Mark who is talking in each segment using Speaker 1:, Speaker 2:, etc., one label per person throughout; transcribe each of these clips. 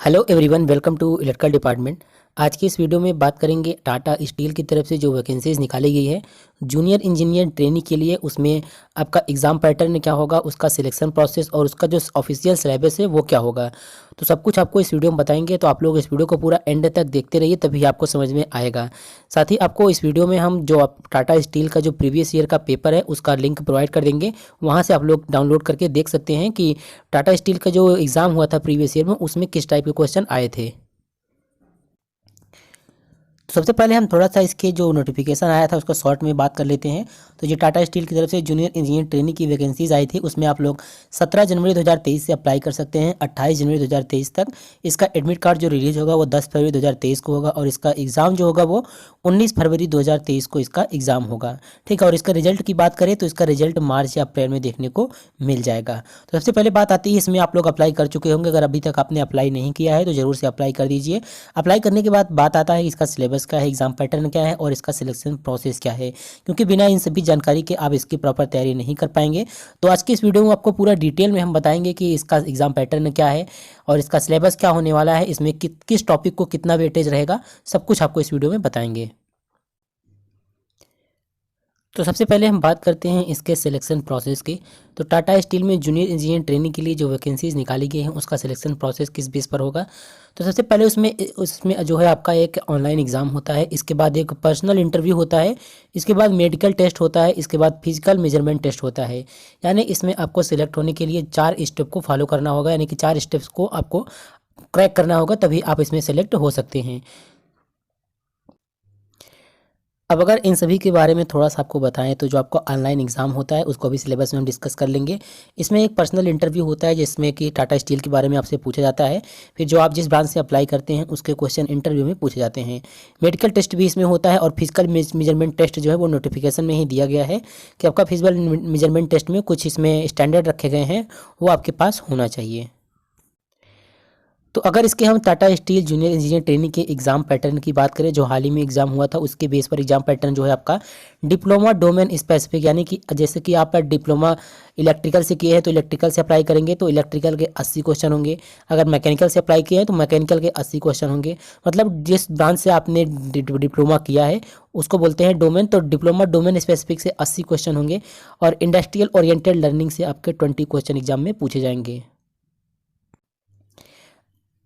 Speaker 1: Hello everyone, welcome to electrical department. आज की इस वीडियो में बात करेंगे टाटा स्टील की तरफ से जो वैकेंसीज निकाली गई है जूनियर इंजीनियर ट्रेनिंग के लिए। उसमें आपका एग्ज़ाम पैटर्न क्या होगा, उसका सिलेक्शन प्रोसेस और उसका जो ऑफिशियल सिलेबस है वो क्या होगा, तो सब कुछ आपको इस वीडियो में बताएंगे। तो आप लोग इस वीडियो को पूरा एंड तक देखते रहिए, तभी आपको समझ में आएगा। साथ ही आपको इस वीडियो में हम जो आप टाटा स्टील का जो प्रीवियस ईयर का पेपर है उसका लिंक प्रोवाइड कर देंगे। वहाँ से आप लोग डाउनलोड करके देख सकते हैं कि टाटा स्टील का जो एग्ज़ाम हुआ था प्रीवियस ईयर में उसमें किस टाइप के क्वेश्चन आए थे। तो सबसे पहले हम थोड़ा सा इसके जो नोटिफिकेशन आया था उसका शॉर्ट में बात कर लेते हैं। तो जो टाटा स्टील की तरफ से जूनियर इंजीनियर ट्रेनिंग की वैकेंसीज आई थी उसमें आप लोग 17 जनवरी 2023 से अप्लाई कर सकते हैं 28 जनवरी 2023 तक। इसका एडमिट कार्ड जो रिलीज होगा वो 10 फरवरी 2023 को होगा और इसका एग्ज़ाम जो होगा वो 19 फरवरी 2023 को इसका एग्ज़ाम होगा। ठीक है, और इसका रिजल्ट की बात करें तो इसका रिजल्ट मार्च या अप्रैल में देखने को मिल जाएगा। तो सबसे पहले बात आती है, इसमें आप लोग अप्लाई कर चुके होंगे। अगर अभी तक आपने अप्लाई नहीं किया है तो ज़रूर से अप्लाई कर दीजिए। अप्लाई करने के बाद बात आता है इसका सिलेबस क्या है, एग्जाम पैटर्न क्या है और इसका सिलेक्शन प्रोसेस क्या है, क्योंकि बिना इन सभी जानकारी के आप इसकी प्रॉपर तैयारी नहीं कर पाएंगे। तो आज की इस वीडियो में आपको पूरा डिटेल में हम बताएंगे कि इसका एग्जाम पैटर्न क्या है और इसका सिलेबस क्या होने वाला है, इसमें किस टॉपिक को कितना वेटेज रहेगा, सब कुछ आपको इस वीडियो में बताएंगे। तो सबसे पहले हम बात करते हैं इसके सिलेक्शन प्रोसेस की। तो टाटा स्टील में जूनियर इंजीनियर ट्रेनिंग के लिए जो वैकेंसीज निकाली गई हैं उसका सिलेक्शन प्रोसेस किस बेस पर होगा। तो सबसे पहले उसमें जो है आपका एक ऑनलाइन एग्ज़ाम होता है, इसके बाद एक पर्सनल इंटरव्यू होता है, इसके बाद मेडिकल टेस्ट होता है, इसके बाद फिजिकल मेजरमेंट टेस्ट होता है। यानी इसमें आपको सिलेक्ट होने के लिए 4 स्टेप को फॉलो करना होगा, यानी कि 4 स्टेप्स को आपको क्रैक करना होगा, तभी आप इसमें सेलेक्ट हो सकते हैं। अब अगर इन सभी के बारे में थोड़ा सा आपको बताएं तो जो आपको ऑनलाइन एग्ज़ाम होता है उसको भी सिलेबस में हम डिस्कस कर लेंगे। इसमें एक पर्सनल इंटरव्यू होता है जिसमें कि टाटा स्टील के बारे में आपसे पूछा जाता है। फिर जो आप जिस ब्रांच से अप्लाई करते हैं उसके क्वेश्चन इंटरव्यू में पूछे जाते हैं। मेडिकल टेस्ट भी इसमें होता है और फिजिकल मेजरमेंट टेस्ट जो है वो नोटिफिकेशन में ही दिया गया है कि आपका फिजिकल मेजरमेंट टेस्ट में कुछ इसमें स्टैंडर्ड रखे गए हैं, वो आपके पास होना चाहिए। तो अगर इसके हम Tata steel junior engineer training के एग्जाम पैटर्न की बात करें जो हाल ही में एग्जाम हुआ था उसके बेस पर एग्जाम पैटर्न जो है आपका डिप्लोमा डोमेन स्पेसिफिक, यानी कि जैसे कि आप डिप्लोमा इलेक्ट्रिकल से किए हैं तो इलेक्ट्रिकल से अप्लाई करेंगे तो इलेक्ट्रिकल के 80 क्वेश्चन होंगे। अगर मैकेनिकल से अप्लाई किए हैं तो मैकेनिकल के 80 क्वेश्चन होंगे। मतलब जिस ब्रांच से आपने डिप्लोमा किया है उसको बोलते हैं डोमेन। तो डिप्लोमा डोमेन स्पेसिफिक से 80 क्वेश्चन होंगे और इंडस्ट्रियल ओरिएंटेड लर्निंग से आपके 20 क्वेश्चन एग्जाम में पूछे जाएंगे।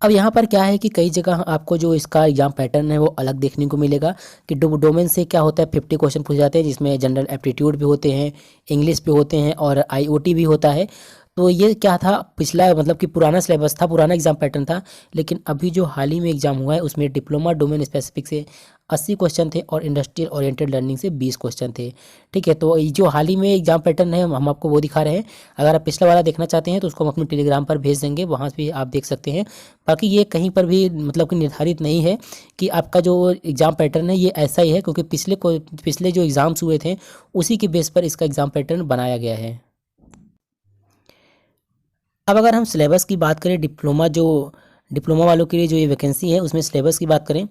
Speaker 1: अब यहाँ पर क्या है कि कई जगह आपको जो इसका एग्जाम पैटर्न है वो अलग देखने को मिलेगा कि डोमेन से क्या होता है 50 क्वेश्चन पूछे जाते हैं जिसमें जनरल एप्टीट्यूड भी होते हैं, इंग्लिश भी होते हैं और आईओटी भी होता है। तो ये क्या था, पिछला मतलब कि पुराना सिलेबस था, पुराना एग्जाम पैटर्न था। लेकिन अभी जो हाल ही में एग्जाम हुआ है उसमें डिप्लोमा डोमेन स्पेसिफिक से 80 क्वेश्चन थे और इंडस्ट्रियल ओरिएंटेड लर्निंग से 20 क्वेश्चन थे। ठीक है, तो ये जो हाल ही में एग्जाम पैटर्न है हम आपको वो दिखा रहे हैं। अगर आप पिछला वाला देखना चाहते हैं तो उसको हम अपने टेलीग्राम पर भेज देंगे, वहाँ भी आप देख सकते हैं। बाकी ये कहीं पर भी मतलब कि निर्धारित नहीं है कि आपका जो एग्ज़ाम पैटर्न है ये ऐसा ही है, क्योंकि पिछले जो एग्ज़ाम्स हुए थे उसी के बेस पर इसका एग्ज़ाम पैटर्न बनाया गया है। अब अगर हम सिलेबस की बात करें, डिप्लोमा वालों के लिए जो ये वैकेंसी है उसमें सिलेबस की बात करें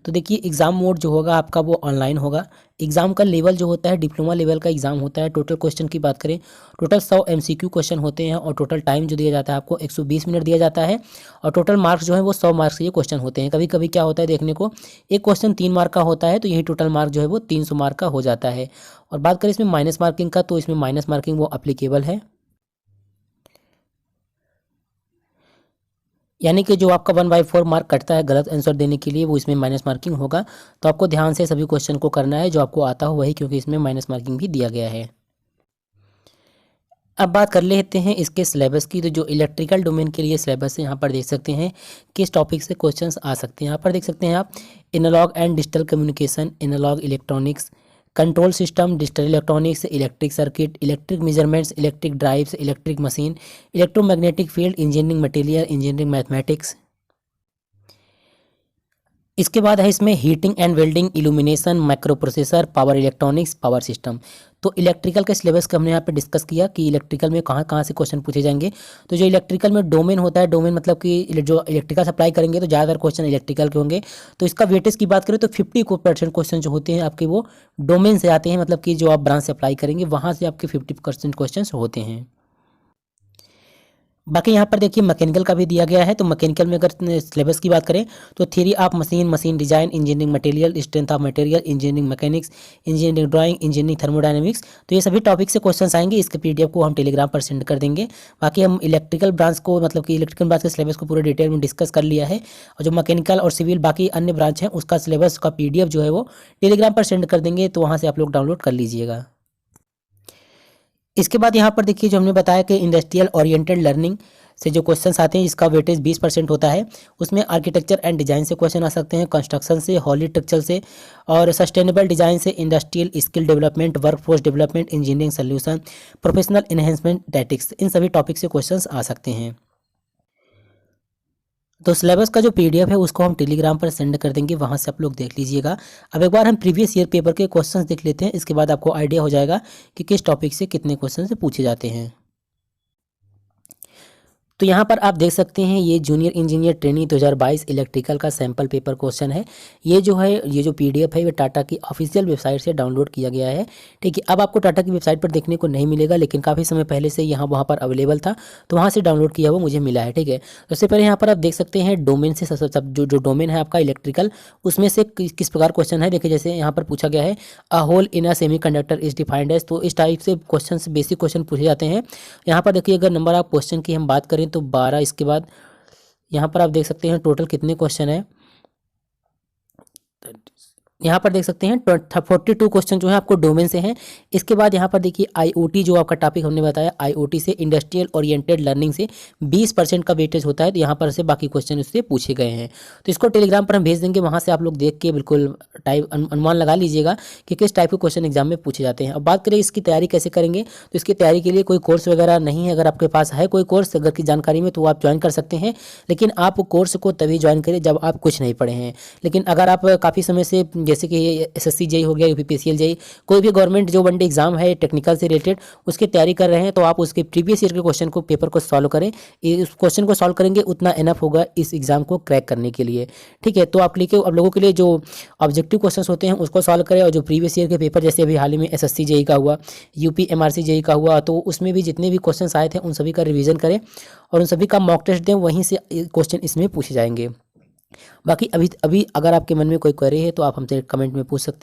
Speaker 1: तो देखिए एग्ज़ाम मोड जो होगा आपका वो ऑनलाइन होगा। एग्ज़ाम का लेवल जो होता है डिप्लोमा लेवल का एग्ज़ाम होता है। टोटल क्वेश्चन की बात करें, टोटल 100 एमसीक्यू क्वेश्चन होते हैं और टोटल टाइम जो दिया जाता है आपको 120 मिनट दिया जाता है और टोटल मार्क्स जो है वो 100 मार्क्स के ये क्वेश्चन होते हैं। कभी कभी क्या होता है देखने को, एक क्वेश्चन 3 मार्क का होता है तो यही टोटल मार्क जो है वो 300 मार्क का हो जाता है। और बात करें इसमें माइनस मार्किंग का, तो इसमें माइनस मार्किंग वो अप्लीकेबल है, यानी कि जो आपका 1/4 मार्क कटता है गलत आंसर देने के लिए वो इसमें माइनस मार्किंग होगा। तो आपको ध्यान से सभी क्वेश्चन को करना है जो आपको आता हो वही, क्योंकि इसमें माइनस मार्किंग भी दिया गया है। अब बात कर लेते हैं इसके सिलेबस की। तो जो इलेक्ट्रिकल डोमेन के लिए सिलेबस है यहाँ पर देख सकते हैं किस टॉपिक से क्वेश्चंस आ सकते हैं। यहाँ पर देख सकते हैं आप analogue and digital communication, analogue electronics, control system, digital electronics, electric circuit, electric measurements, electric drives, electric machine, electromagnetic field, engineering material, engineering mathematics. इसके बाद है इसमें heating and welding, illumination, micro processor, power electronics, power system. तो electrical के syllabus का हमने यहाँ पे डिस्कस किया कि इलेक्ट्रिकल में कहाँ कहाँ से क्वेश्चन पूछे जाएंगे। तो जो इलेक्ट्रिकल में डोमेन होता है, डोमेन मतलब कि जो इलेक्ट्रिकल सप्लाई करेंगे तो ज़्यादातर क्वेश्चन इलेक्ट्रिकल के होंगे। तो इसका वेटेज की बात करें तो 50% क्वेश्चन जो होते हैं आपके वो डोमेन से आते हैं, मतलब कि जो आप ब्रांच से अप्लाई करेंगे वहाँ से आपके 50% क्वेश्चन होते हैं। बाकी यहाँ पर देखिए मैकेनिकल का भी दिया गया है। तो मैकेनिकल में अगर सिलेबस की बात करें तो theory of machine, machine design, engineering material, strength of material, engineering mechanics, engineering drawing, engineering thermodynamics, तो ये सभी टॉपिक से क्वेश्चंस आएंगे। इसके पीडीएफ को हम टेलीग्राम पर सेंड कर देंगे। बाकी हम इलेक्ट्रिकल ब्रांच को, मतलब कि इलेक्ट्रिकल ब्रांच के सिलेबस को पूरे डिटेल में डिस्कस कर लिया है, और जो मैकेनिकल और सिविल बाकी अन्य ब्रांच हैं उसका सिलेबस का पीडीएफ जो है वो टेलीग्राम पर सेंड कर देंगे, तो वहाँ से आप लोग डाउनलोड कर लीजिएगा। इसके बाद यहाँ पर देखिए जो हमने बताया कि इंडस्ट्रियल ओरिएंटेड लर्निंग से जो क्वेश्चंस आते हैं इसका वेटेज 20% होता है। उसमें आर्किटेक्चर एंड डिज़ाइन से क्वेश्चन आ सकते हैं, कंस्ट्रक्शन से, हॉर्टिकल्चर से, और सस्टेनेबल डिज़ाइन से, industrial skill development, workforce development, engineering solution, professional enhancement tactics, इन सभी टॉपिक से क्वेश्चंस आ सकते हैं। तो सिलेबस का जो पीडीएफ है उसको हम टेलीग्राम पर सेंड कर देंगे, वहाँ से आप लोग देख लीजिएगा। अब एक बार हम प्रीवियस ईयर पेपर के क्वेश्चंस देख लेते हैं, इसके बाद आपको आइडिया हो जाएगा कि किस टॉपिक से कितने क्वेश्चन से पूछे जाते हैं। तो यहाँ पर आप देख सकते हैं ये जूनियर इंजीनियर ट्रेनिंग 2022 इलेक्ट्रिकल का सैम्पल पेपर क्वेश्चन है। ये जो है, ये जो पीडीएफ है ये टाटा की ऑफिशियल वेबसाइट से डाउनलोड किया गया है। ठीक है, अब आपको टाटा की वेबसाइट पर देखने को नहीं मिलेगा, लेकिन काफ़ी समय पहले से यहाँ वहाँ पर अवेलेबल था, तो वहाँ से डाउनलोड किया हुआ मुझे मिला है। ठीक है, सबसे पहले यहाँ पर आप देख सकते हैं डोमेन से सब जो डोमेन है आपका इलेक्ट्रिकल, उसमें से किस प्रकार क्वेश्चन है। देखिए जैसे यहाँ पर पूछा गया है a hole in a semiconductor is defined as, तो इस टाइप से क्वेश्चन, बेसिक क्वेश्चन पूछे जाते हैं। यहाँ पर देखिए अगर नंबर ऑफ क्वेश्चन की हम बात करें तो 12, इसके बाद यहाँ पर आप देख सकते हैं टोटल कितने क्वेश्चन है। यहाँ पर देख सकते हैं 42 क्वेश्चन जो है आपको डोमेन से हैं। इसके बाद यहाँ पर देखिए आईओटी, जो आपका टॉपिक हमने बताया, आईओटी से, इंडस्ट्रियल ओरिएंटेड लर्निंग से 20% का वेटेज होता है, तो यहाँ पर से बाकी क्वेश्चन उससे पूछे गए हैं। तो इसको टेलीग्राम पर हम भेज देंगे, वहाँ से आप लोग देख के बिल्कुल टाइप अनुमान लगा लीजिएगा कि किस टाइप के क्वेश्चन एग्जाम में पूछे जाते हैं। अब बात करें इसकी तैयारी कैसे करेंगे, तो इसकी तैयारी के लिए कोई कोर्स वगैरह नहीं है। अगर आपके पास है कोई कोर्स अगर की जानकारी में, तो आप ज्वाइन कर सकते हैं, लेकिन आप कोर्स को तभी ज्वाइन करें जब आप कुछ नहीं पढ़े हैं। लेकिन अगर आप काफ़ी समय से, जैसे कि एसएससी जेई हो गया, यूपीपीसीएल जेई, कोई भी गवर्नमेंट जो वन डे एग्जाम है टेक्निकल से रिलेटेड, उसकी तैयारी कर रहे हैं, तो आप उसके प्रीवियस ईयर के क्वेश्चन को, पेपर को सॉल्व करें। इस क्वेश्चन को सॉल्व करेंगे उतना इनफ होगा इस एग्जाम को क्रैक करने के लिए। ठीक है, तो आप लोगों के लिए जो ऑब्जेक्टिव क्वेश्चन होते हैं उसको सॉल्व करें, और जो प्रीवियस ईयर के पेपर, जैसे अभी हाल ही में एसएससी जेई का हुआ, यूपी एमआरसी जेई का हुआ, तो उसमें भी जितने भी क्वेश्चन आए थे उन सभी का रिविजन करें और उन सभी का मॉक टेस्ट दें, वहीं से क्वेश्चन इसमें पूछे जाएंगे। बाकी अभी अगर आपके मन में कोई क्वेरी है तो आप हमसे कमेंट में पूछ सकते हैं।